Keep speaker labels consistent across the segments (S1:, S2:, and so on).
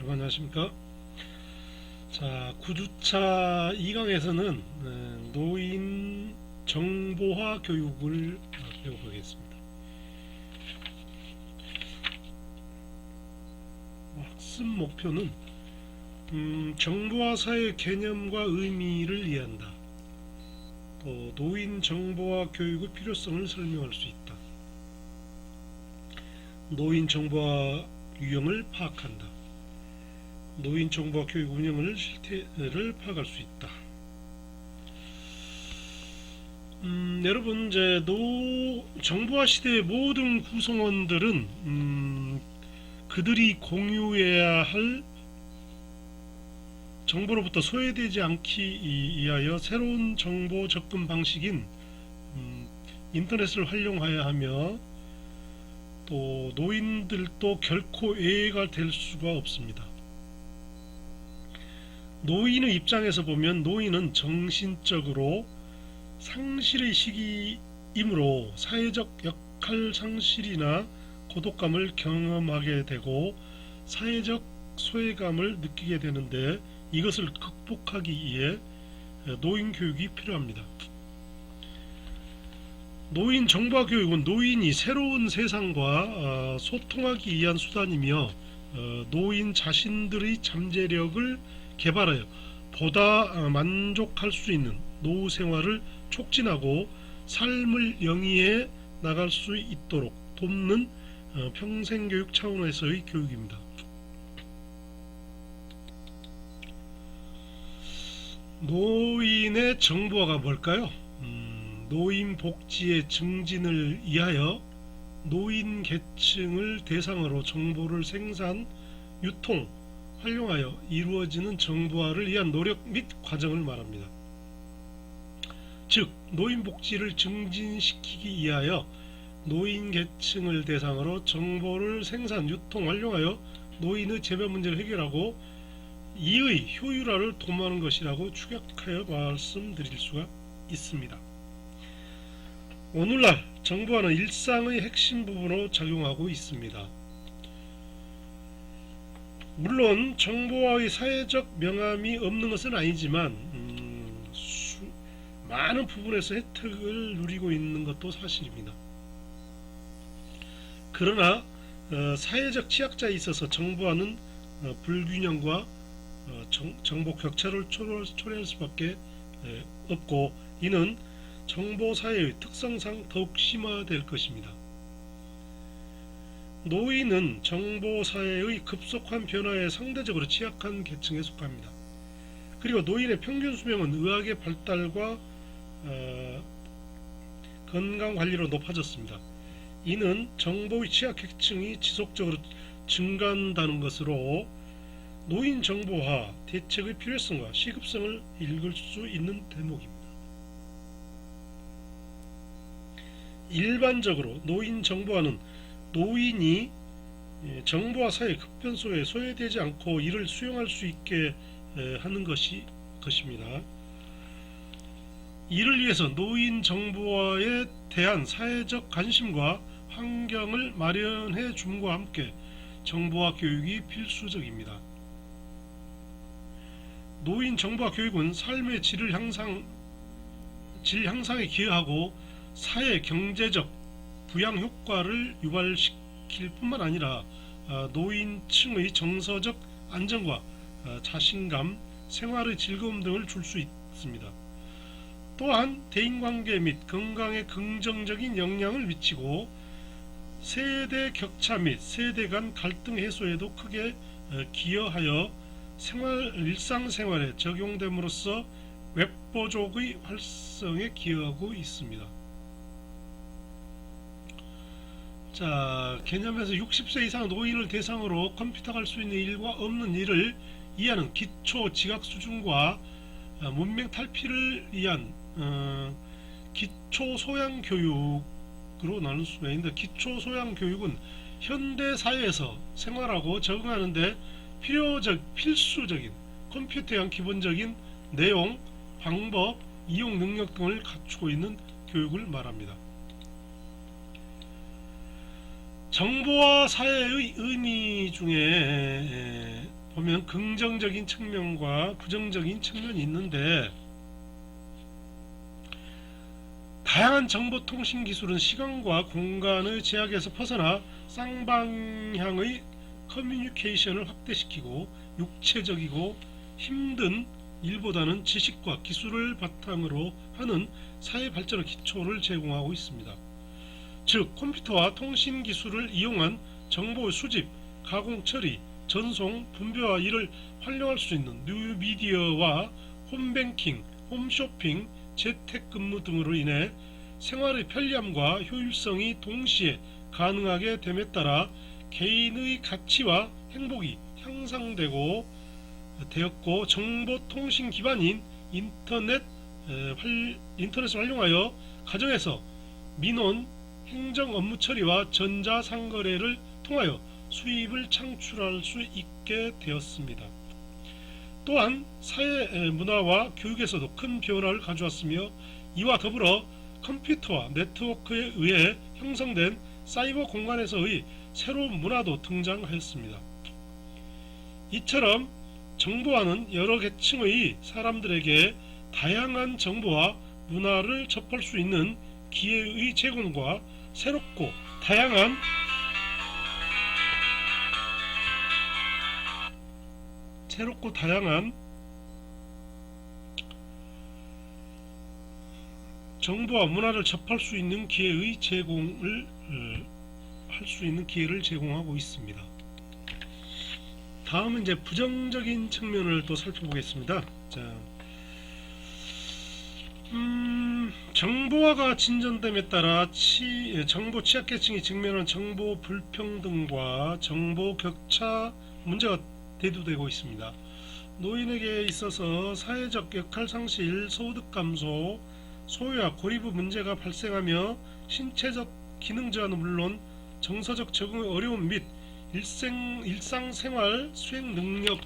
S1: 여러분 안녕하십니까? 자, 9주차 2강에서는 노인 정보화 교육을 배워보겠습니다. 학습 목표는 정보화 사회 개념과 의미를 이해한다. 또 노인 정보화 교육의 필요성을 설명할 수 있다. 노인 정보화 유형을 파악한다. 노인 정보화 교육 운영을 실태를 파악할 수 있다. 여러분 이제 정보화 시대의 모든 구성원들은 그들이 공유해야 할 정보로부터 소외되지 않기 위하여 새로운 정보 접근 방식인 인터넷을 활용해야 하며, 또 노인들도 결코 외가 될 수가 없습니다. 노인의 입장에서 보면 노인은 정신적으로 상실의 시기이므로 사회적 역할 상실이나 고독감을 경험하게 되고 사회적 소외감을 느끼게 되는데, 이것을 극복하기 위해 노인 교육이 필요합니다. 노인 정보화 교육은 노인이 새로운 세상과 소통하기 위한 수단이며, 노인 자신들의 잠재력을 개발하여 보다 만족할 수 있는 노후 생활을 촉진하고 삶을 영위해 나갈 수 있도록 돕는 평생교육 차원에서의 교육입니다. 노인의 정보화가 뭘까요? 노인 복지의 증진을 위하여 노인 계층을 대상으로 정보를 생산, 유통, 활용하여 이루어지는 정보화를 위한 노력 및 과정을 말합니다. 즉, 노인 복지를 증진시키기 위하여 노인 계층을 대상으로 정보를 생산, 유통, 활용하여 노인의 재발 문제를 해결하고 이의 효율화를 도모하는 것이라고 축약하여 말씀드릴 수가 있습니다. 오늘날 정보화는 일상의 핵심 부분으로 작용하고 있습니다. 물론 정보화의 사회적 명암이 없는 것은 아니지만 많은 부분에서 혜택을 누리고 있는 것도 사실입니다. 그러나 사회적 취약자에 있어서 정보화는 불균형과 정보 격차를 초래할 수밖에 없고, 이는 정보사회의 특성상 더욱 심화될 것입니다. 노인은 정보사회의 급속한 변화에 상대적으로 취약한 계층에 속합니다. 그리고 노인의 평균 수명은 의학의 발달과 건강관리로 높아졌습니다. 이는 정보의 취약계층이 지속적으로 증가한다는 것으로 노인 정보화 대책의 필요성과 시급성을 읽을 수 있는 대목입니다. 일반적으로 노인 정보화는 노인이 정보화 사회 급변소에 소외되지 않고 이를 수용할 수 있게 하는 것입니다. 이를 위해서 노인 정보화에 대한 사회적 관심과 환경을 마련해 줌과 함께 정보화 교육이 필수적입니다. 노인 정보화 교육은 삶의 질 향상에 기여하고 사회 경제적 부양 효과를 유발시킬 뿐만 아니라 노인층의 정서적 안정과 자신감, 생활의 즐거움 등을 줄 수 있습니다. 또한 대인관계 및 건강에 긍정적인 영향을 미치고 세대 격차 및 세대 간 갈등 해소에도 크게 기여하여 일상생활에 적용됨으로써 웹보족의 활성에 기여하고 있습니다. 자, 개념에서 60세 이상 노인을 대상으로 컴퓨터가 할 수 있는 일과 없는 일을 이해하는 기초 지각 수준과 문맹 탈피를 위한 기초 소양 교육으로 나눌 수가 있는데, 기초 소양 교육은 현대 사회에서 생활하고 적응하는 데 필수적인 컴퓨터에 대한 기본적인 내용, 방법, 이용 능력 등을 갖추고 있는 교육을 말합니다. 정보화 사회의 의미 중에 보면 긍정적인 측면과 부정적인 측면이 있는데, 다양한 정보통신 기술은 시간과 공간의 제약에서 벗어나 쌍방향의 커뮤니케이션을 확대시키고 육체적이고 힘든 일보다는 지식과 기술을 바탕으로 하는 사회 발전의 기초를 제공하고 있습니다. 즉, 컴퓨터와 통신 기술을 이용한 정보 수집, 가공 처리, 전송, 분배와 이를 활용할 수 있는 뉴미디어와 홈뱅킹, 홈쇼핑, 재택근무 등으로 인해 생활의 편리함과 효율성이 동시에 가능하게 됨에 따라 개인의 가치와 행복이 향상되고 되었고, 정보통신 기반인 인터넷을 활용하여 가정에서 민원, 행정 업무 처리와 전자상거래를 통하여 수입을 창출할 수 있게 되었습니다. 또한 사회 문화와 교육에서도 큰 변화를 가져왔으며, 이와 더불어 컴퓨터와 네트워크에 의해 형성된 사이버 공간에서의 새로운 문화도 등장하였습니다. 이처럼 정보화는 여러 계층의 사람들에게 다양한 정보와 문화를 접할 수 있는 기회의 제공과 새롭고 다양한 정보와 문화를 접할 수 있는 기회의 제공을 할 수 있는 기회를 제공하고 있습니다. 다음은 이제 부정적인 측면을 또 살펴보겠습니다. 자, 정보화가 진전됨에 따라 정보 취약계층이 직면한 정보 불평등과 정보 격차 문제가 대두되고 있습니다. 노인에게 있어서 사회적 역할 상실, 소득 감소, 소외와 고립의 문제가 발생하며 신체적 기능 저하는 물론 정서적 적응의 어려움 및 일상생활 수행 능력이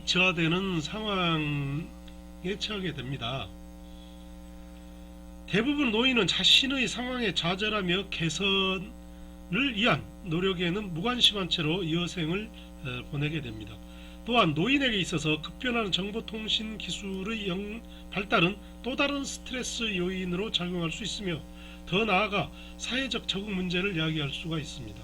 S1: 저하되는 상황에 처하게 됩니다. 대부분 노인은 자신의 상황에 좌절하며 개선을 위한 노력에는 무관심한 채로 여생을 보내게 됩니다. 또한 노인에게 있어서 급변하는 정보통신 기술의 발달은 또 다른 스트레스 요인으로 작용할 수 있으며, 더 나아가 사회적 적응 문제를 야기할 수가 있습니다.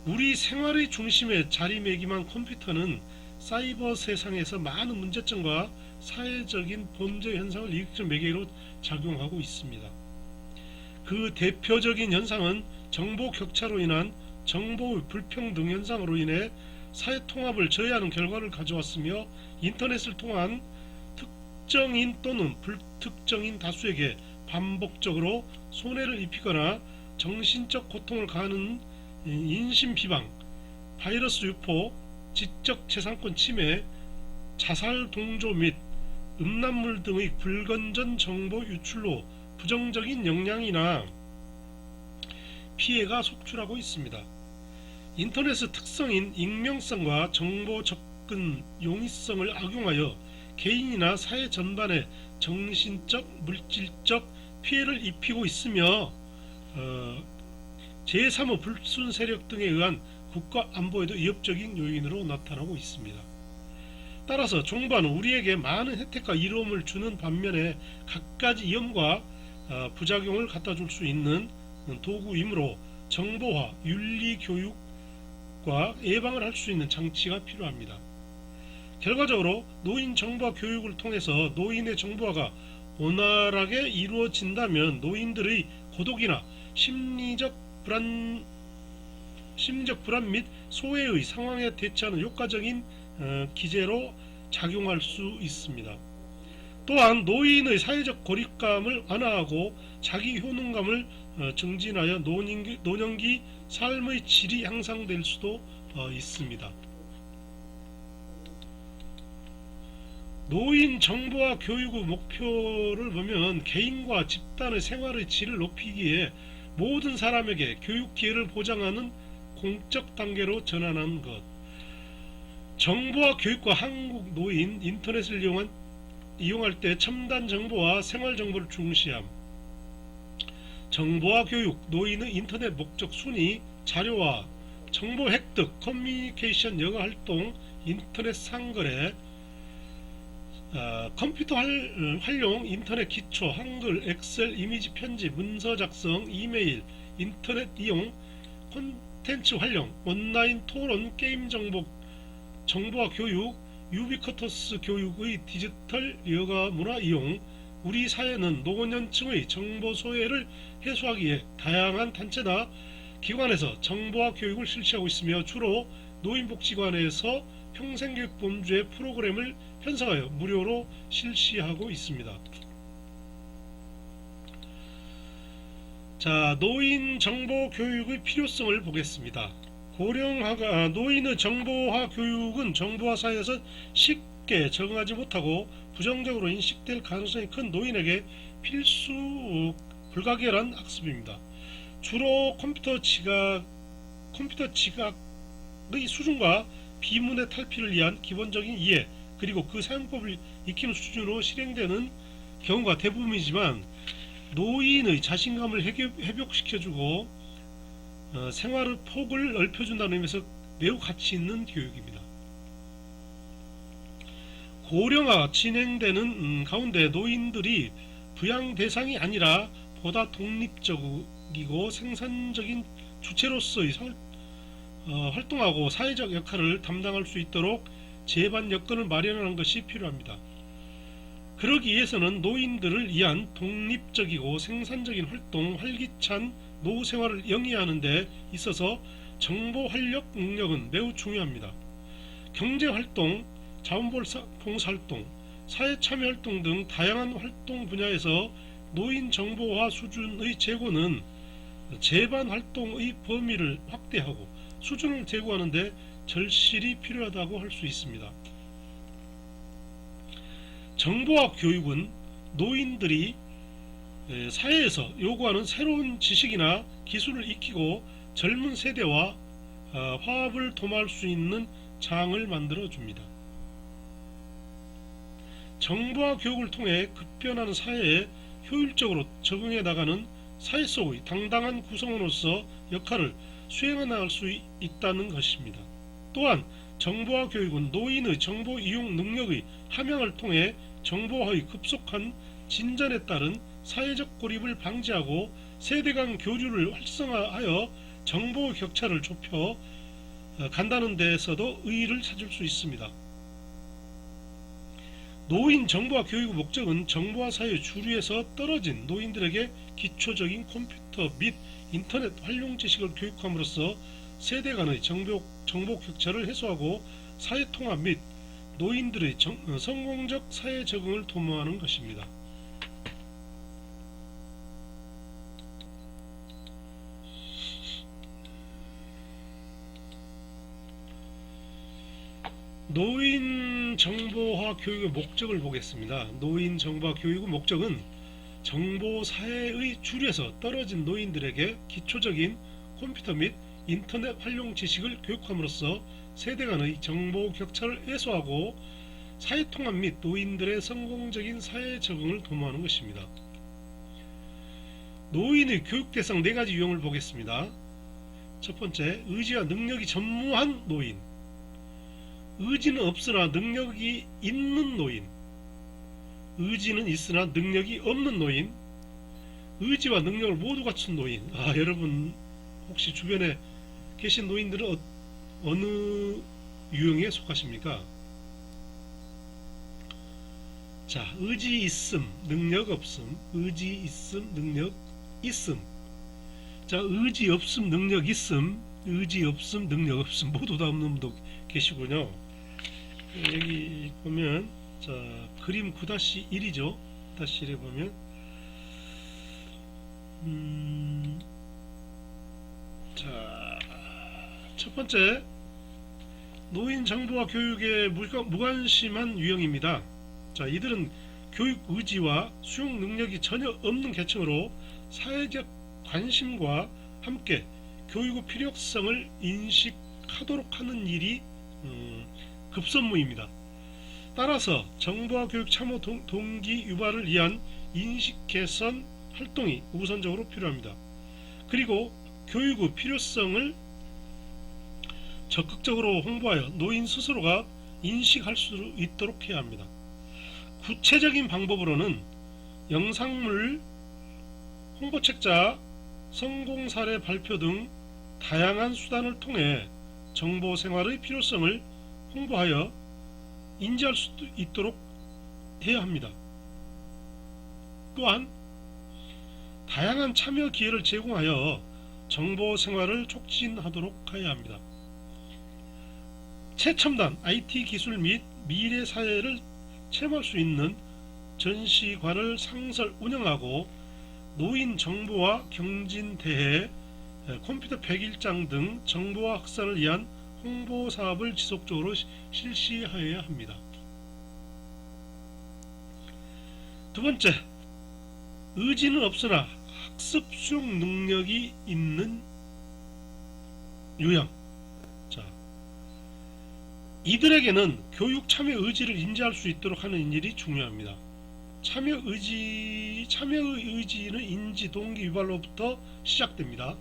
S1: 우리 생활의 중심에 자리매김한 컴퓨터는 사이버 세상에서 많은 문제점과 사회적인 범죄 현상을 이익적 매개로 작용하고 있습니다. 그 대표적인 현상은 정보 격차로 인한 정보 불평등 현상으로 인해 사회 통합을 저해하는 결과를 가져왔으며, 인터넷을 통한 특정인 또는 불특정인 다수에게 반복적으로 손해를 입히거나 정신적 고통을 가하는 인신 비방, 바이러스 유포, 지적 재산권 침해, 자살 동조 및 음란물 등의 불건전 정보 유출로 부정적인 영향이나 피해가 속출하고 있습니다. 인터넷의 특성인 익명성과 정보 접근 용이성을 악용하여 개인이나 사회 전반에 정신적, 물질적 피해를 입히고 있으며, 제3의 불순 세력 등에 의한 국가 안보에도 위협적인 요인으로 나타나고 있습니다. 따라서 정보는 우리에게 많은 혜택과 이로움을 주는 반면에 갖가지 위험과 부작용을 갖다 줄 수 있는 도구이므로 정보화, 윤리교육과 예방을 할 수 있는 장치가 필요합니다. 결과적으로 노인 정보화 교육을 통해서 노인의 정보화가 원활하게 이루어진다면 노인들의 고독이나 심리적 불안 및 소외의 상황에 대처하는 효과적인 기제로 작용할 수 있습니다. 또한 노인의 사회적 고립감을 완화하고 자기 효능감을 증진하여 노년기 삶의 질이 향상될 수도 있습니다. 노인 정보화 교육의 목표를 보면 개인과 집단의 생활의 질을 높이기에 모든 사람에게 교육 기회를 보장하는 공적 단계로 전환한 것, 정보화 교육과 한국 노인 인터넷을 이용할 때 첨단 정보와 생활 정보를 중시함, 정보화 교육, 노인의 인터넷 목적 순위, 자료화, 정보 획득, 커뮤니케이션 여가 활동, 인터넷 상거래, 컴퓨터 활용, 인터넷 기초, 한글, 엑셀, 이미지 편집, 문서 작성, 이메일, 인터넷 이용, 콘텐츠 활용, 온라인 토론, 게임 정보와 교육, 유비쿼터스 교육의 디지털 여가 문화 이용. 우리 사회는 노년층의 정보 소외를 해소하기 위해 다양한 단체나 기관에서 정보화 교육을 실시하고 있으며 주로 노인복지관에서 평생교육범주의 프로그램을 편성하여 무료로 실시하고 있습니다. 자, 노인 정보 교육의 필요성을 보겠습니다. 고령화가 노인의 정보화 교육은 정보화 사회에서 쉽게 적응하지 못하고 부정적으로 인식될 가능성이 큰 노인에게 필수 불가결한 학습입니다. 주로 컴퓨터 지각의 수준과 비문의 탈피를 위한 기본적인 이해 그리고 그 사용법을 익히는 수준으로 실행되는 경우가 대부분이지만 노인의 자신감을 회복시켜주고 생활의 폭을 넓혀준다는 의미에서 매우 가치 있는 교육입니다. 고령화가 진행되는 가운데 노인들이 부양 대상이 아니라 보다 독립적이고 생산적인 주체로서의 활동하고 사회적 역할을 담당할 수 있도록 제반 여건을 마련하는 것이 필요합니다. 그러기 위해서는 노인들을 위한 독립적이고 생산적인 활동, 활기찬 노후 생활을 영위하는 데 있어서 정보 활력 능력은 매우 중요합니다. 경제활동, 자원봉사활동, 사회참여활동 등 다양한 활동 분야에서 노인 정보화 수준의 제고는 제반 활동의 범위를 확대하고 수준을 제고하는 데 절실히 필요하다고 할 수 있습니다. 정보화 교육은 노인들이 사회에서 요구하는 새로운 지식이나 기술을 익히고 젊은 세대와 화합을 도모할 수 있는 장을 만들어 줍니다. 정보화 교육을 통해 급변하는 사회에 효율적으로 적응해 나가는 사회 속의 당당한 구성원으로서 역할을 수행해 나갈 수 있다는 것입니다. 또한 정보화 교육은 노인의 정보 이용 능력의 함양을 통해 정보화의 급속한 진전에 따른 사회적 고립을 방지하고 세대 간 교류를 활성화하여 정보 격차를 좁혀 간다는 데에서도 의의를 찾을 수 있습니다. 노인 정보화 교육의 목적은 정보화 사회 주류에서 떨어진 노인들에게 기초적인 컴퓨터 및 인터넷 활용 지식을 교육함으로써 세대 간의 정보 격차를 해소하고 사회 통합 및 노인들의 성공적 사회 적응을 도모하는 것입니다. 노인 정보화 교육의 목적을 보겠습니다. 노인 정보화 교육의 목적은 정보 사회의 주류에서 떨어진 노인들에게 기초적인 컴퓨터 및 인터넷 활용 지식을 교육함으로써 세대 간의 정보 격차를 해소하고 사회 통합 및 노인들의 성공적인 사회 적응을 도모하는 것입니다. 노인의 교육 대상 4가지 유형을 보겠습니다. 첫 번째, 의지와 능력이 전무한 노인. 의지는 없으나 능력이 있는 노인, 의지는 있으나 능력이 없는 노인, 의지와 능력을 모두 갖춘 노인. 여러분 혹시 주변에 계신 노인들은 어느 유형에 속하십니까? 자, 의지 있음, 능력 없음, 의지 있음, 능력 있음. 자, 의지 없음, 능력 있음, 의지 없음, 능력 없음 모두 다 없는 분도 계시군요. 여기 보면 자, 그림 9-1이죠. 9-1에 보면 자, 첫 번째, 노인 정보화 교육에 무관심한 유형입니다. 자, 이들은 교육 의지와 수용 능력이 전혀 없는 계층으로 사회적 관심과 함께 교육의 필요성을 인식하도록 하는 일이 급선무입니다. 따라서 정보화 교육 참여 동기 유발을 위한 인식 개선 활동이 우선적으로 필요합니다. 그리고 교육의 필요성을 적극적으로 홍보하여 노인 스스로가 인식할 수 있도록 해야 합니다. 구체적인 방법으로는 영상물, 홍보책자, 성공 사례 발표 등 다양한 수단을 통해 정보 생활의 필요성을 홍보하여 인지할 수 있도록 해야 합니다. 또한 다양한 참여 기회를 제공하여 정보 생활을 촉진하도록 해야 합니다. 최첨단 IT 기술 및 미래 사회를 체험할 수 있는 전시관을 상설 운영하고 노인 정보화 경진 대회, 컴퓨터 101장 등 정보화 확산을 위한 홍보 사업을 지속적으로 실시하여야 합니다. 두 번째, 의지는 없으나 학습 수용 능력이 있는 유형. 자, 이들에게는 교육 참여 의지를 인지할 수 있도록 하는 일이 중요합니다. 참여의 의지는 인지 동기 유발로부터 시작됩니다.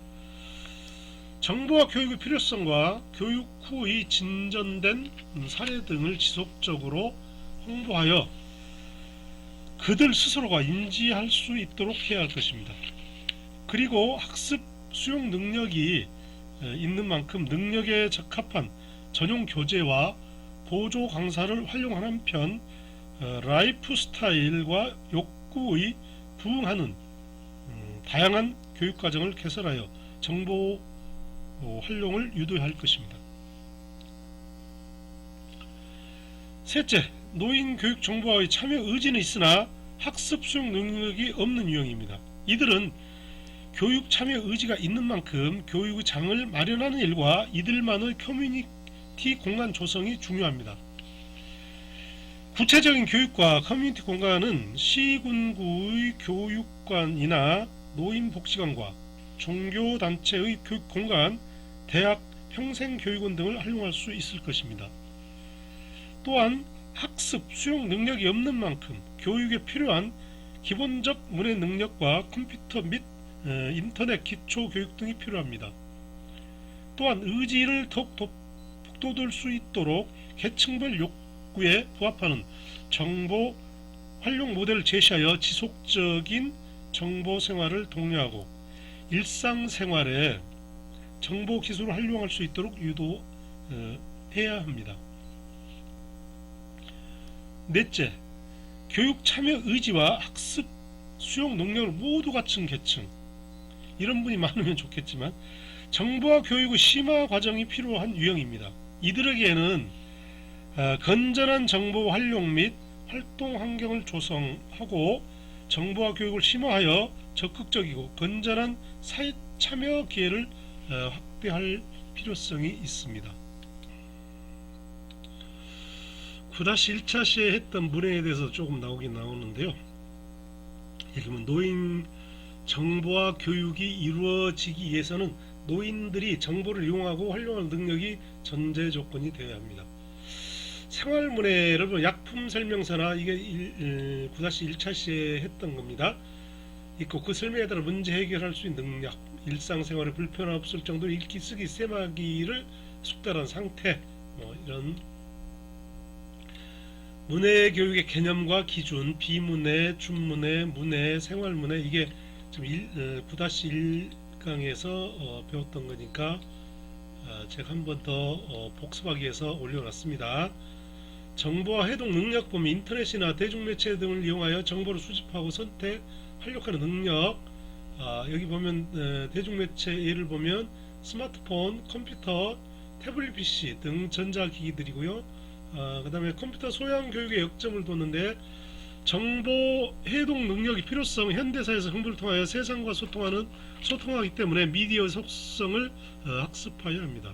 S1: 정보와 교육의 필요성과 교육 후의 진전된 사례 등을 지속적으로 홍보하여 그들 스스로가 인지할 수 있도록 해야 할 것입니다. 그리고 학습 수용 능력이 있는 만큼 능력에 적합한 전용 교재와 보조 강사를 활용하는 한편 라이프 스타일과 욕구의 부응하는 다양한 교육과정을 개설하여 정보 활용을 유도할 것입니다. 셋째, 노인 교육 정보화의 참여 의지는 있으나 학습 수용 능력이 없는 유형입니다. 이들은 교육 참여 의지가 있는 만큼 교육의 장을 마련하는 일과 이들만의 커뮤니티 공간 조성이 중요합니다. 구체적인 교육과 커뮤니티 공간은 시군구의 교육관이나 노인복지관과 종교단체의 교육공간, 대학, 평생교육원 등을 활용할 수 있을 것입니다. 또한 학습, 수용 능력이 없는 만큼 교육에 필요한 기본적 문해 능력과 컴퓨터 및 인터넷 기초 교육 등이 필요합니다. 또한 의지를 더욱 북돋을 수 있도록 계층별 욕구에 부합하는 정보 활용 모델을 제시하여 지속적인 정보 생활을 독려하고 일상생활에 정보 기술을 활용할 수 있도록 유도해야 합니다. 넷째, 교육 참여 의지와 학습 수용 능력을 모두 갖춘 계층. 이런 분이 많으면 좋겠지만 정보와 교육의 심화 과정이 필요한 유형입니다. 이들에게는 건전한 정보 활용 및 활동 환경을 조성하고 정보와 교육을 심화하여 적극적이고 건전한 사회 참여 기회를 확대할 필요성이 있습니다. 9-1차 시에 했던 문해에 대해서 조금 나오긴 나오는데요. 예를 들면 노인 정보와 교육이 이루어지기 위해서는 노인들이 정보를 이용하고 활용할 능력이 전제 조건이 되어야 합니다. 생활문해 여러분 약품 설명서나 이게 9-1차 시에 했던 겁니다. 있고 그 설명에 따라 문제 해결할 수 있는 능력, 일상생활에 불편 없을 정도로 읽기 쓰기 셈하기를 숙달한 상태, 이런 문해 교육의 개념과 기준, 비문해, 준문해, 문해, 생활문해, 이게 지금 9-1강에서 배웠던 거니까 제가 한 번 더 복습하기 위해서 올려놨습니다. 정보와 해독 능력 보면 인터넷이나 대중매체 등을 이용하여 정보를 수집하고 선택, 활용하는 능력. 여기 보면 대중매체 예를 보면 스마트폰, 컴퓨터, 태블릿 PC 등 전자기기들이고요. 그 다음에 컴퓨터 소양 교육에 역점을 뒀는데 정보 해독 능력의 필요성, 현대사에서 정보를 통하여 세상과 소통하기 때문에 미디어의 속성을 학습해야 합니다.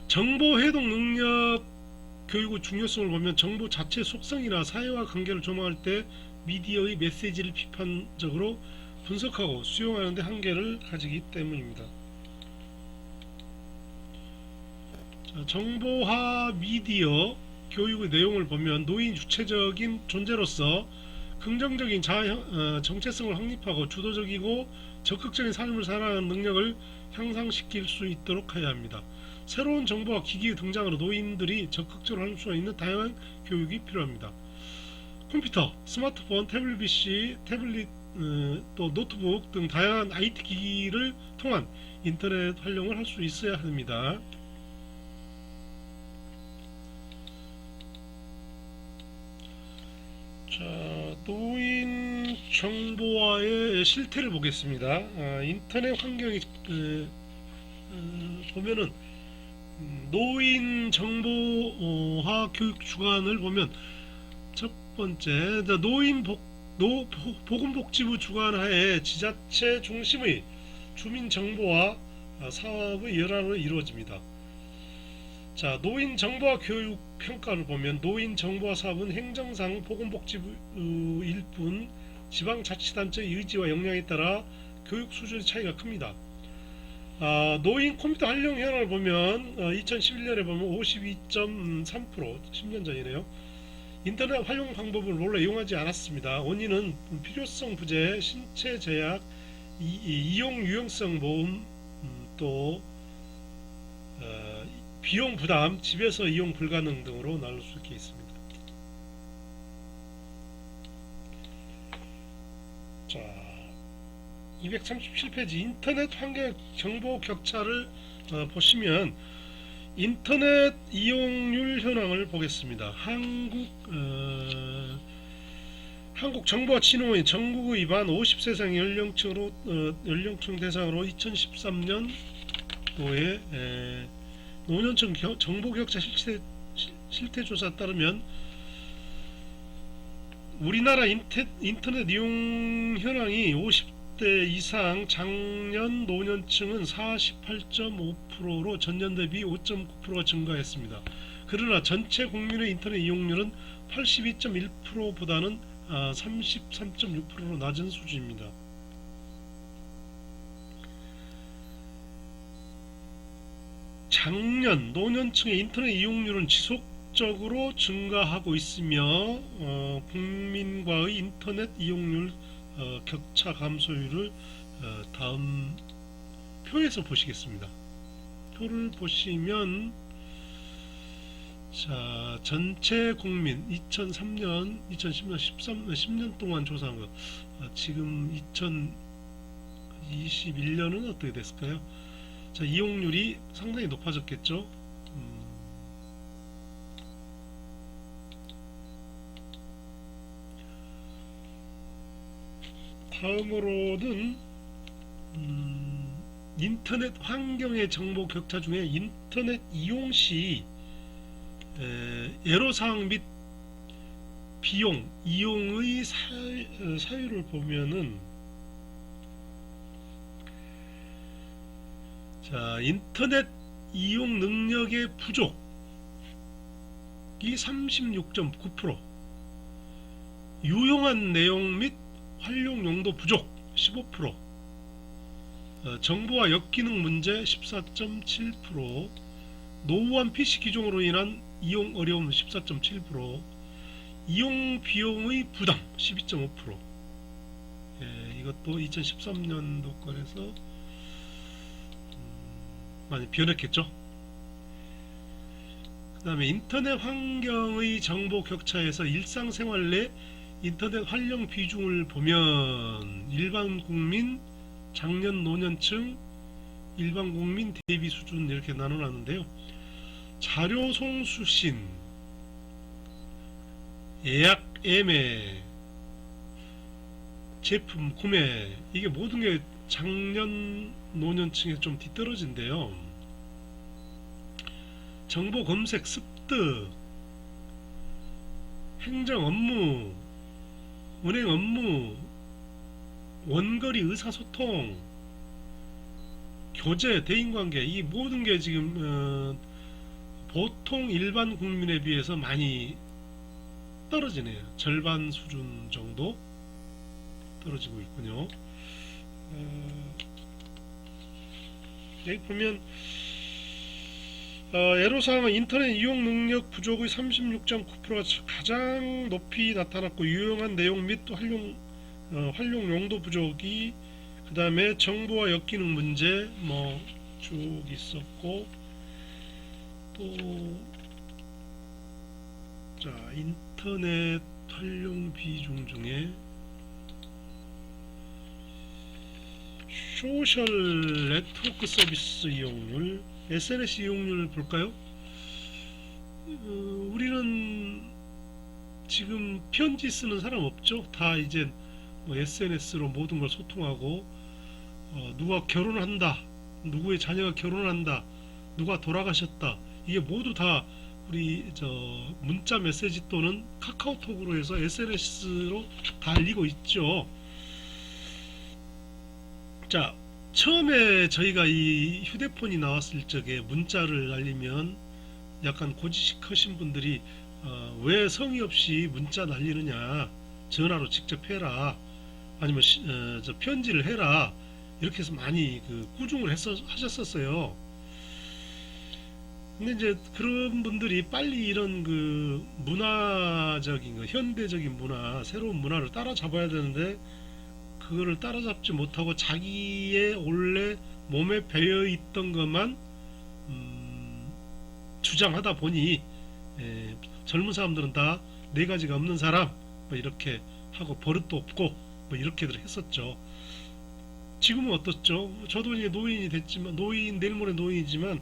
S1: 정보 해독 능력 교육의 중요성을 보면 정보 자체 속성이나 사회와 관계를 조망할 때 미디어의 메시지를 비판적으로 분석하고 수용하는 데 한계를 가지기 때문입니다. 자, 정보화 미디어 교육의 내용을 보면 노인 주체적인 존재로서 긍정적인 정체성을 확립하고 주도적이고 적극적인 삶을 살아가는 능력을 향상시킬 수 있도록 해야 합니다. 새로운 정보와 기기의 등장으로 노인들이 적극적으로 할 수 있는 다양한 교육이 필요합니다. 컴퓨터, 스마트폰, 태블릿 PC, 태블릿, 또 노트북 등 다양한 IT 기기를 통한 인터넷 활용을 할 수 있어야 합니다. 자, 노인 정보화의 실태를 보겠습니다. 인터넷 환경이 보면은 노인 정보화 교육 주관을 보면 첫 번째 보건복지부 주관하에 지자체 중심의 주민 정보화 사업의 일환으로 이루어집니다. 자, 노인 정보화 교육 평가를 보면 노인 정보화 사업은 행정상 보건복지부일 뿐 지방자치단체의 의지와 역량에 따라 교육 수준의 차이가 큽니다. 노인 컴퓨터 활용 현황을 보면 2011년에 보면 52.3%, 10년 전이네요. 인터넷 활용 방법을 원래 이용하지 않았습니다. 원인은 필요성 부재, 신체 제약, 이용 유용성 모음, 또 비용 부담, 집에서 이용 불가능 등으로 나눌 수 있습니다. 자, 237페이지 인터넷 환경 정보 격차를 보시면 인터넷 이용률 현황을 보겠습니다. 한국정보진흥원이 전국의 만 50세 이상 연령층 대상으로 2013년도에 노년층 정보격차 실태조사에 따르면 우리나라 인터넷 이용 현황이 50대 이상 장년 노년층은 48.5%로 전년 대비 5.9%가 증가했습니다. 그러나 전체 국민의 인터넷 이용률은 82.1%보다는 33.6%로 낮은 수준입니다. 장년, 노년층의 인터넷 이용률은 지속적으로 증가하고 있으며 국민과의 인터넷 이용률 격차 감소율을 다음 표에서 보시겠습니다. 표를 보시면 자, 전체 국민 2003년, 2010년, 10년 동안 조사한 것 지금 2021년은 어떻게 됐을까요? 자, 이용률이 상당히 높아졌겠죠. 다음으로는 인터넷 환경의 정보 격차 중에 인터넷 이용 시 애로사항 및 비용, 이용의 사유를 보면은 자, 인터넷 이용 능력의 부족이 36.9%, 유용한 내용 및 활용 용도 부족 15%, 정보와 역기능 문제 14.7%, 노후한 PC 기종으로 인한 이용 어려움 14.7%, 이용 비용의 부담 12.5%. 이것도 2013년도 거에서 많이 변했겠죠. 그 다음에 인터넷 환경의 정보 격차에서 일상생활 내 인터넷 활용 비중을 보면 일반 국민, 장년 노년층, 일반 국민 대비 수준 이렇게 나눠놨는데요. 자료 송수신, 예약 예매, 제품 구매, 이게 모든 게 장년 노년층에 좀 뒤떨어진대요. 정보 검색 습득, 행정 업무, 은행 업무, 원거리 의사소통, 교제, 대인관계, 이 모든 게 지금 보통 일반 국민에 비해서 많이 떨어지네요. 절반 수준 정도 떨어지고 있군요. 여기 보면 애로사항은 인터넷 이용 능력 부족의 36.9%가 가장 높이 나타났고, 유용한 내용 및 활용 용도 부족이 그 다음에 정보와 엮이는 문제 뭐 쭉 있었고, 또 자, 인터넷 활용 비중 중에 소셜 네트워크 서비스 이용률, SNS 이용률 볼까요? 우리는 지금 편지 쓰는 사람 없죠? 다 이제 뭐 SNS로 모든 걸 소통하고, 누가 결혼한다, 누구의 자녀가 결혼한다, 누가 돌아가셨다, 이게 모두 다 우리 문자 메시지 또는 카카오톡으로 해서 SNS로 다 알리고 있죠. 자, 처음에 저희가 이 휴대폰이 나왔을 적에 문자를 날리면 약간 고지식하신 분들이 왜 성의 없이 문자 날리느냐, 전화로 직접 해라, 아니면 편지를 해라, 이렇게 해서 많이 꾸중을 하셨었어요. 근데 이제 그런 분들이 빨리 이런 문화적인 현대적인 문화, 새로운 문화를 따라잡아야 되는데, 그거를 따라잡지 못하고 자기의 원래 몸에 배어 있던 것만 주장하다 보니, 젊은 사람들은 다 네 가지가 없는 사람 뭐 이렇게 하고, 버릇도 없고 뭐 이렇게들 했었죠. 지금은 어떻죠? 저도 이제 노인이 됐지만, 내일 모레 노인이지만,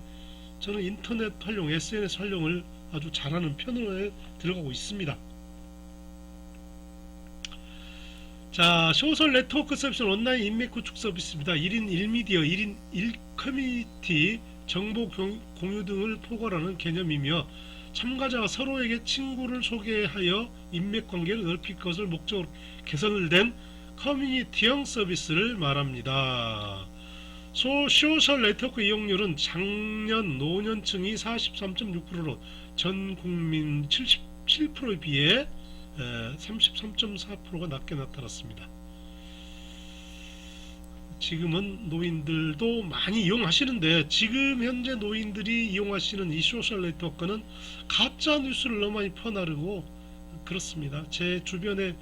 S1: 저는 인터넷 활용, SNS 활용을 아주 잘하는 편으로 들어가고 있습니다. 자, 소셜 네트워크 서비스는 온라인 인맥 구축 서비스입니다. 1인 1미디어, 1인 1커뮤니티, 정보 공유 등을 포괄하는 개념이며, 참가자가 서로에게 친구를 소개하여 인맥 관계를 넓힐 것을 목적으로 개선된 커뮤니티형 서비스를 말합니다. 소셜 네트워크 이용률은 작년 노년층이 43.6%로 전 국민 77%에 비해 33.4%가 낮게 나타났습니다. 지금은 노인들도 많이 이용하시는데, 지금 현재 노인들이 이용하시는 이 소셜 네트워크는 가짜 뉴스를 너무 많이 퍼나르고 그렇습니다. 제 주변에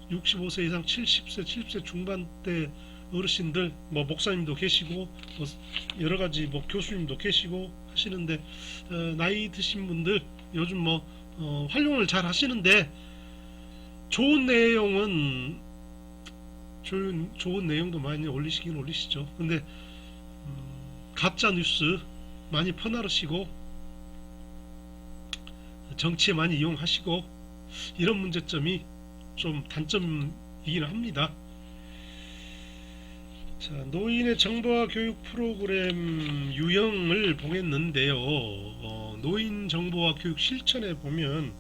S1: 65세 이상 70세 중반대 어르신들, 뭐 목사님도 계시고, 뭐 여러가지 뭐 교수님도 계시고 하시는데, 나이 드신 분들 요즘 뭐 활용을 잘 하시는데, 좋은 내용은 좋은 내용도 많이 올리시긴 올리시죠. 근데 가짜 뉴스 많이 퍼나르시고, 정치에 많이 이용하시고, 이런 문제점이 좀 단점이긴 합니다. 자, 노인의 정보화 교육 프로그램 유형을 보겠는데요. 노인 정보화 교육 실천에 보면,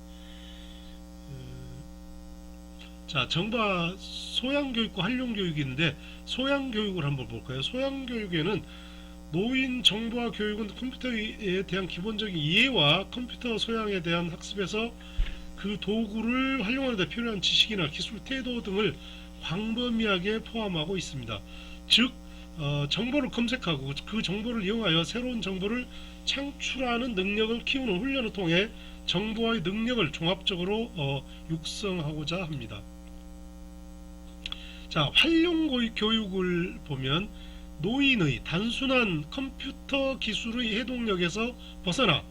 S1: 자, 정보화 소양교육과 활용교육인데, 소양교육을 한번 볼까요? 소양교육에는 노인 정보화 교육은 컴퓨터에 대한 기본적인 이해와 컴퓨터 소양에 대한 학습에서 그 도구를 활용하는 데 필요한 지식이나 기술, 태도 등을 광범위하게 포함하고 있습니다. 즉, 정보를 검색하고 그 정보를 이용하여 새로운 정보를 창출하는 능력을 키우는 훈련을 통해 정보와의 능력을 종합적으로 육성하고자 합니다. 자, 활용 교육을 보면 노인의 단순한 컴퓨터 기술의 해동력에서 벗어나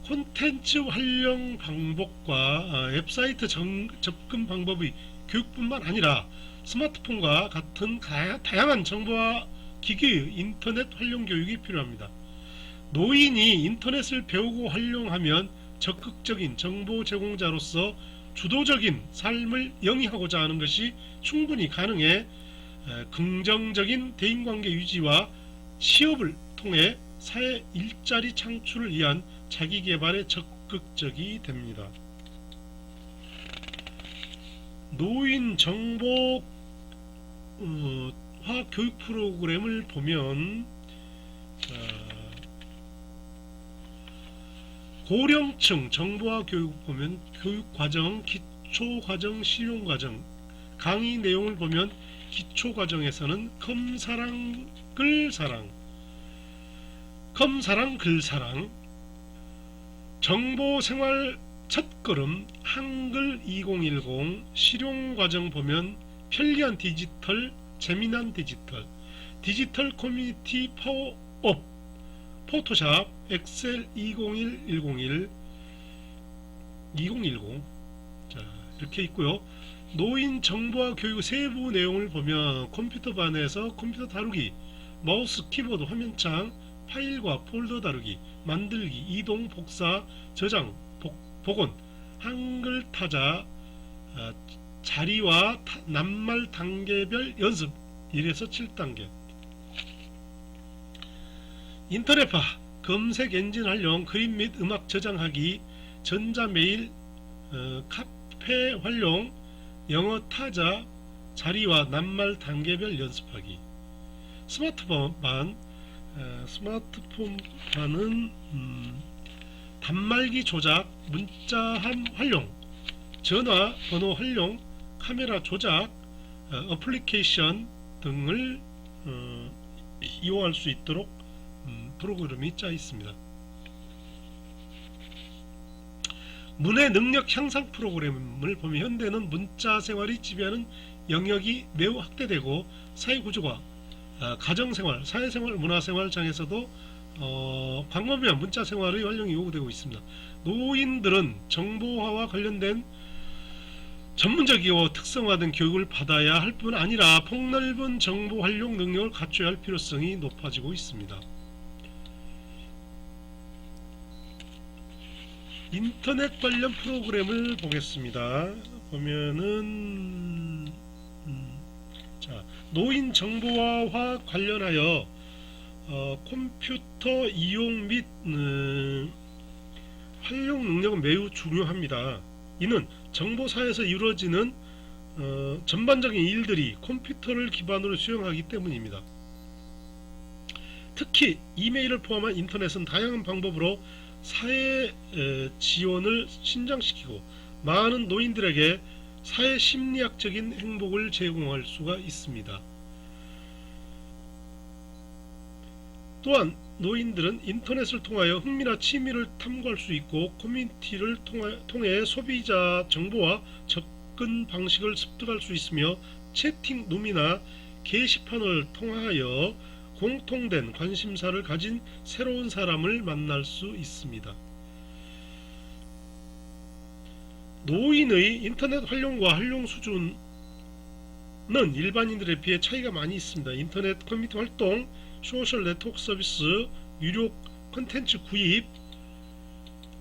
S1: 콘텐츠 활용 방법과 웹사이트 접근 방법의 교육뿐만 아니라 스마트폰과 같은 다양한 정보와 기기의 인터넷 활용 교육이 필요합니다. 노인이 인터넷을 배우고 활용하면 적극적인 정보 제공자로서 주도적인 삶을 영위하고자 하는 것이 충분히 가능해 긍정적인 대인관계 유지와 취업을 통해 사회 일자리 창출을 위한 자기개발에 적극적이 됩니다. 노인 정보화 교육 프로그램을 보면, 고령층 정보화 교육 보면 교육과정, 기초과정, 실용과정, 강의 내용을 보면 기초과정에서는 컴사랑, 글사랑, 정보생활 첫걸음, 한글 2010, 실용과정 보면 편리한 디지털, 재미난 디지털, 디지털 커뮤니티 파워업, 포토샵, 엑셀 2010 자, 이렇게 있고요. 노인 정보화 교육 세부 내용을 보면 컴퓨터 반에서 컴퓨터 다루기, 마우스, 키보드, 화면창, 파일과 폴더 다루기, 만들기, 이동, 복사, 저장, 복원, 한글 타자, 자리와 낱말 단계별 연습 1에서 7단계. 인터넷화, 검색 엔진 활용, 그림 및 음악 저장하기, 전자메일, 카페 활용, 영어 타자, 자리와 낱말 단계별 연습하기. 스마트폰반은 단말기 조작, 문자함 활용, 전화 번호 활용, 카메라 조작, 어플리케이션 등을 이용할 수 있도록 프로그램이 짜 있습니다. 문해 능력 향상 프로그램을 보면 현대는 문자 생활이 지배하는 영역이 매우 확대되고 사회구조가 가정생활, 사회생활, 문화생활장에서도 광범위한 문자생활의 활용이 요구되고 있습니다. 노인들은 정보화와 관련된 전문적이고 특성화된 교육을 받아야 할 뿐 아니라 폭넓은 정보 활용 능력을 갖춰야 할 필요성이 높아지고 있습니다. 인터넷 관련 프로그램을 보겠습니다. 보면은 자, 노인 정보화와 관련하여 컴퓨터 이용 및 활용 능력은 매우 중요합니다. 이는 정보사에서 이루어지는 전반적인 일들이 컴퓨터를 기반으로 수행하기 때문입니다. 특히 이메일을 포함한 인터넷은 다양한 방법으로 사회 지원을 신장시키고 많은 노인들에게 사회 심리학적인 행복을 제공할 수가 있습니다. 또한 노인들은 인터넷을 통하여 흥미나 취미를 탐구할 수 있고 커뮤니티를 통해 소비자 정보와 접근 방식을 습득할 수 있으며 채팅룸이나 게시판을 통하여 공통된 관심사를 가진 새로운 사람을 만날 수 있습니다. 노인의 인터넷 활용과 활용 수준은 일반인들에 비해 차이가 많이 있습니다. 인터넷 커뮤니티 활동, 소셜 네트워크 서비스, 유료 콘텐츠 구입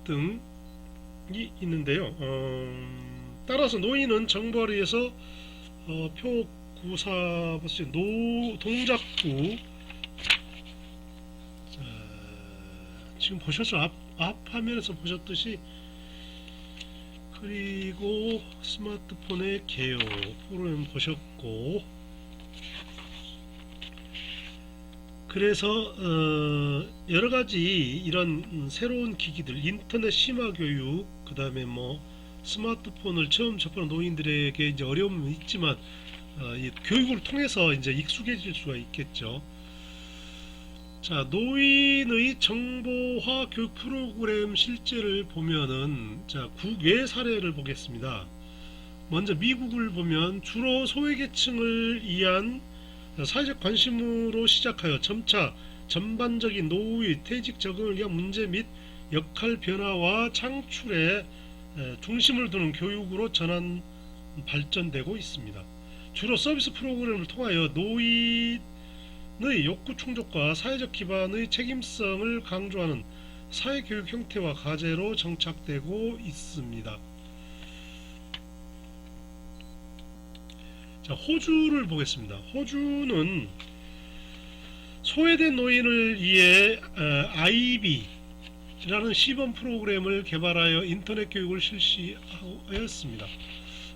S1: 등이 있는데요. 따라서 노인은 정보를 위해서 표구사 동작구, 지금 보셨죠? 앞 화면에서 보셨듯이, 그리고 스마트폰의 개요 프로그램 보셨고, 그래서 여러가지 이런 새로운 기기들, 인터넷 심화 교육, 그 다음에 뭐 스마트폰을 처음 접하는 노인들에게 이제 어려움은 있지만 이 교육을 통해서 이제 익숙해질 수가 있겠죠. 자, 노인의 정보화 교육 프로그램 실제를 보면은, 자, 국외 사례를 보겠습니다. 먼저 미국을 보면 주로 소외계층을 위한 사회적 관심으로 시작하여 점차 전반적인 노후의 퇴직 적응을 위한 문제 및 역할 변화와 창출에 중심을 두는 교육으로 발전되고 있습니다. 주로 서비스 프로그램을 통하여 노인의 욕구 충족과 사회적 기반의 책임성을 강조하는 사회교육 형태와 과제로 정착되고 있습니다. 자, 호주를 보겠습니다. 호주는 소외된 노인을 위해 IB라는 시범 프로그램을 개발하여 인터넷 교육을 실시하였습니다.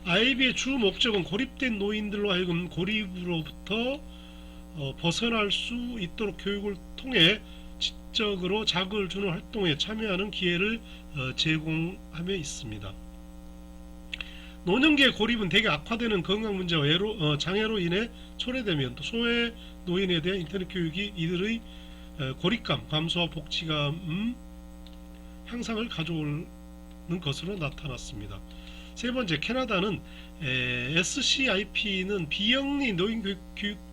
S1: IB의 주 목적은 고립된 노인들로 하여금 고립으로부터 벗어날 수 있도록 교육을 통해 지적으로 자극을 주는 활동에 참여하는 기회를 제공하며 있습니다. 노년기의 고립은 대개 악화되는 건강 문제와 장애로 인해 초래되면 또 소외 노인에 대한 인터넷 교육이 이들의 고립감 감소와 복지감 향상을 가져오는 것으로 나타났습니다. 세 번째, 캐나다는 SCIP는 비영리 노인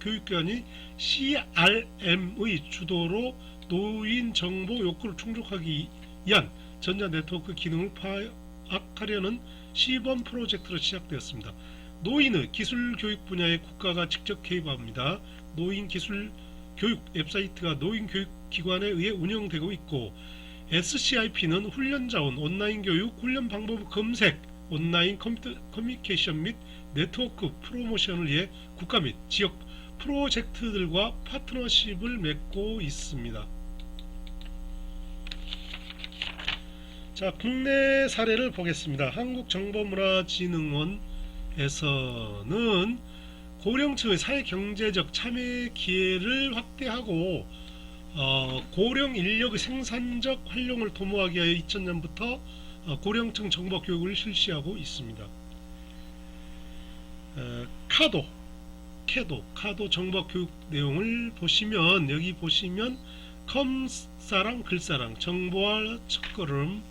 S1: 교육기관이 CRM의 주도로 노인 정보 욕구를 충족하기 위한 전자 네트워크 기능을 파악하려는 시범 프로젝트로 시작되었습니다. 노인의 기술 교육 분야에 국가가 직접 개입합니다. 노인 기술 교육 웹사이트가 노인 교육기관에 의해 운영되고 있고, SCIP는 훈련 자원, 온라인 교육, 훈련 방법 검색, 온라인 커뮤니케이션 및 네트워크 프로모션을 위해 국가 및 지역 프로젝트들과 파트너십을 맺고 있습니다. 자, 국내 사례를 보겠습니다. 한국정보문화진흥원에서는 고령층의 사회경제적 참여 기회를 확대하고 고령 인력의 생산적 활용을 도모하기 위하여 2000년부터 고령층 정보 교육을 실시하고 있습니다. 카도 정보 교육 내용을 보시면, 여기 보시면 컴사랑 글사랑 정보와 첫걸음,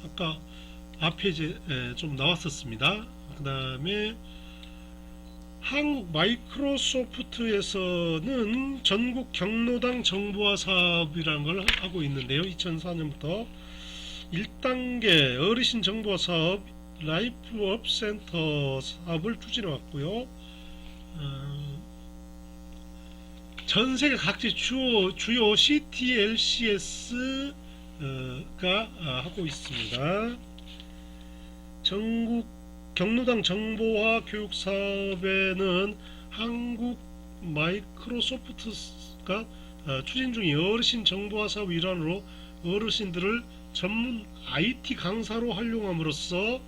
S1: 아까 앞에 좀 나왔었습니다. 그 다음에 한국 마이크로소프트에서는 전국 경로당 정보화 사업이라는 걸 하고 있는데요. 2004년부터 1단계 어르신 정보화 사업 라이프업 센터 사업을 추진해 왔고요. 전세계 각지 주요 CTLCS가 하고 있습니다. 전국 경로당 정보화 교육 사업에는 한국 마이크로소프트가 추진 중인 어르신 정보화 사업 일환으로 어르신들을 전문 IT 강사로 활용함으로써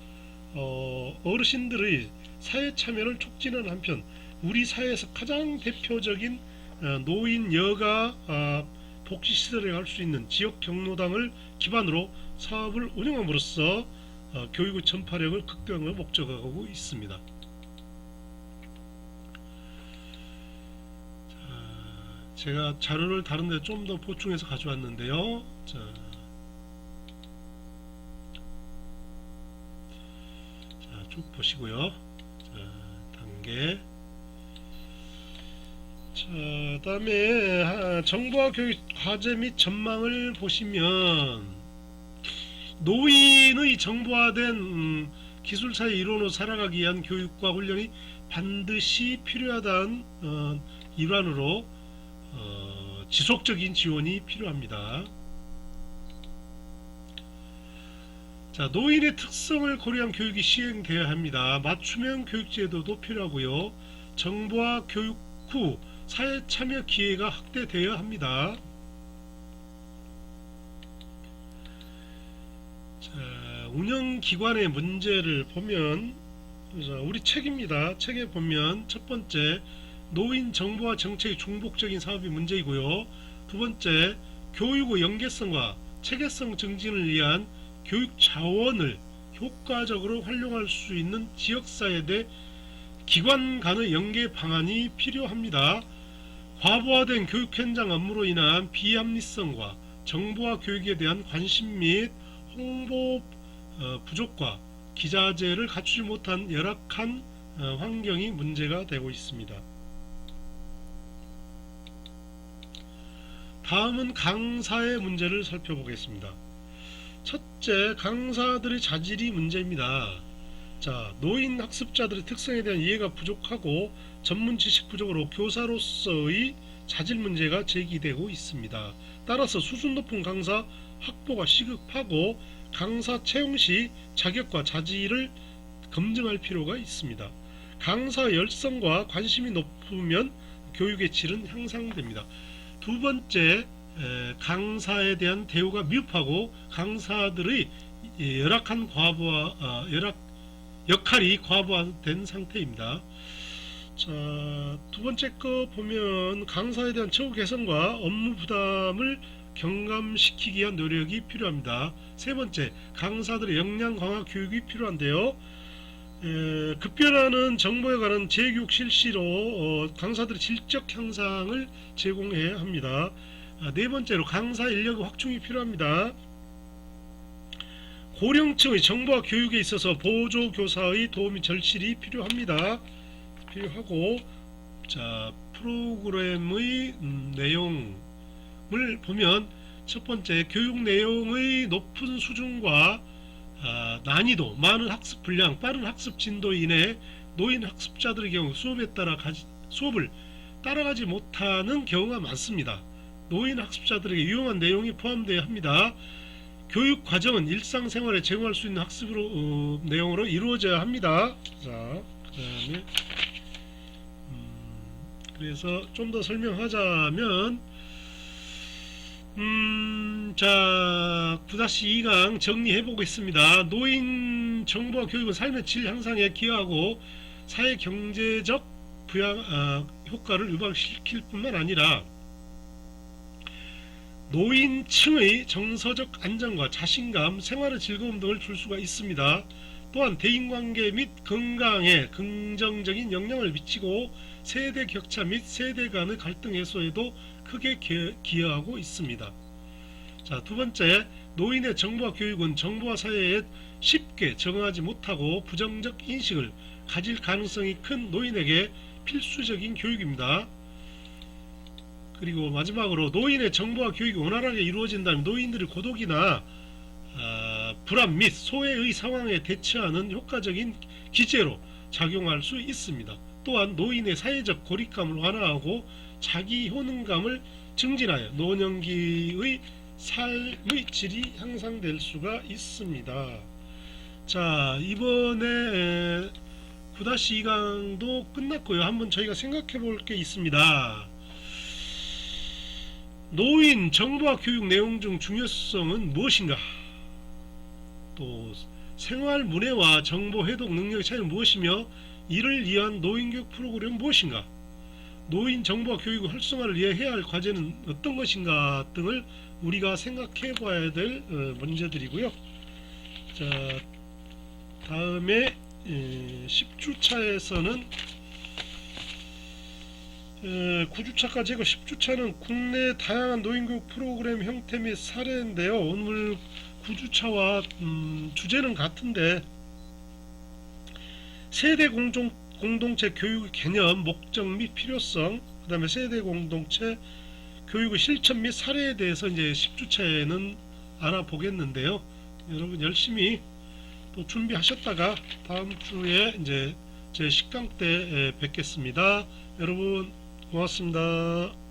S1: 어르신들의 사회 참여를 촉진하는 한편, 우리 사회에서 가장 대표적인 노인 여가 복지시설에 갈 수 있는 지역 경로당을 기반으로 사업을 운영함으로써 교육의 전파력을 극대화하는 목적하고 있습니다. 자, 제가 자료를 다른데 좀 더 보충해서 가져왔는데요. 자, 쭉 보시고요. 자, 단계. 자, 다음에 정보화 교육 과제 및 전망을 보시면, 노인의 정보화된 기술사의 일원으로 살아가기 위한 교육과 훈련이 반드시 필요하다는 일환으로 지속적인 지원이 필요합니다. 자, 노인의 특성을 고려한 교육이 시행되어야 합니다. 맞춤형 교육제도도 필요하고요. 정보화 교육 후 사회 참여 기회가 확대되어야 합니다. 자, 운영기관의 문제를 보면, 우리 책입니다. 책에 보면 첫 번째, 노인 정보화 정책의 중복적인 사업이 문제이고요. 두 번째, 교육의 연계성과 체계성 증진을 위한 교육 자원을 효과적으로 활용할 수 있는 지역사회 내 기관 간의 연계 방안이 필요합니다. 과부하된 교육 현장 업무로 인한 비합리성과 정보화 교육에 대한 관심 및 홍보 부족과 기자재를 갖추지 못한 열악한 환경이 문제가 되고 있습니다. 다음은 강사의 문제를 살펴보겠습니다. 첫째, 강사들의 자질이 문제입니다. 자, 노인 학습자들의 특성에 대한 이해가 부족하고 전문 지식 부족으로 교사로서의 자질 문제가 제기되고 있습니다. 따라서 수준 높은 강사 확보가 시급하고, 강사 채용 시 자격과 자질을 검증할 필요가 있습니다. 강사 열성과 관심이 높으면 교육의 질은 향상됩니다. 두 번째, 강사에 대한 대우가 미흡하고 강사들의 열악한 역할이 과부하된 상태입니다. 자, 두 번째 거 보면 강사에 대한 처우 개선과 업무 부담을 경감시키기 위한 노력이 필요합니다. 세 번째, 강사들의 역량 강화 교육이 필요한데요. 급변하는 정보에 관한 재교육 실시로 강사들의 질적 향상을 제공해야 합니다. 네 번째로, 강사 인력의 확충이 필요합니다. 고령층의 정보와 교육에 있어서 보조교사의 도움이 절실히 필요하고, 자, 프로그램의 내용을 보면 첫 번째, 교육 내용의 높은 수준과 난이도, 많은 학습 분량, 빠른 학습 진도 인해 노인 학습자들의 경우 수업을 따라가지 못하는 경우가 많습니다. 노인 학습자들에게 유용한 내용이 포함되어야 합니다. 교육 과정은 일상생활에 제공할 수 있는 학습으로 내용으로 이루어져야 합니다. 자, 그다음에 그래서 좀 더 설명하자면, 자, 9-2강 정리해 보겠습니다. 노인 정보와 교육은 삶의 질 향상에 기여하고 사회 경제적 효과를 유발시킬 뿐만 아니라 노인층의 정서적 안정과 자신감, 생활의 즐거움 등을 줄 수가 있습니다. 또한 대인관계 및 건강에 긍정적인 영향을 미치고 세대 격차 및 세대 간의 갈등 해소에도 크게 기여하고 있습니다. 자, 두 번째, 노인의 정보와 교육은 정보와 사회에 쉽게 적응하지 못하고 부정적 인식을 가질 가능성이 큰 노인에게 필수적인 교육입니다. 그리고 마지막으로, 노인의 정보와 교육이 원활하게 이루어진다면 노인들의 고독이나 불안 및 소외의 상황에 대처하는 효과적인 기제로 작용할 수 있습니다. 또한 노인의 사회적 고립감을 완화하고 자기 효능감을 증진하여 노년기의 삶의 질이 향상될 수가 있습니다. 자, 이번에 9-2강도 끝났고요. 한번 저희가 생각해 볼 게 있습니다. 노인 정보와 교육 내용 중 중요성은 무엇인가? 또 생활 문해와 정보 회독 능력의 차이는 무엇이며 이를 위한 노인교육 프로그램은 무엇인가? 노인 정보와 교육 활성화를 위해 해야 할 과제는 어떤 것인가 등을 우리가 생각해 봐야 될 문제들이고요. 자, 다음에 10주차에서는 9주차까지 하고 10주차는 국내 다양한 노인교육 프로그램 형태 및 사례인데요. 오늘 9주차와 주제는 같은데, 세대 공동체 교육의 개념, 목적 및 필요성, 그 다음에 세대 공동체 교육의 실천 및 사례에 대해서 이제 10주차에는 알아보겠는데요. 여러분 열심히 또 준비하셨다가 다음 주에 이제 제 10강 때 뵙겠습니다. 여러분 고맙습니다.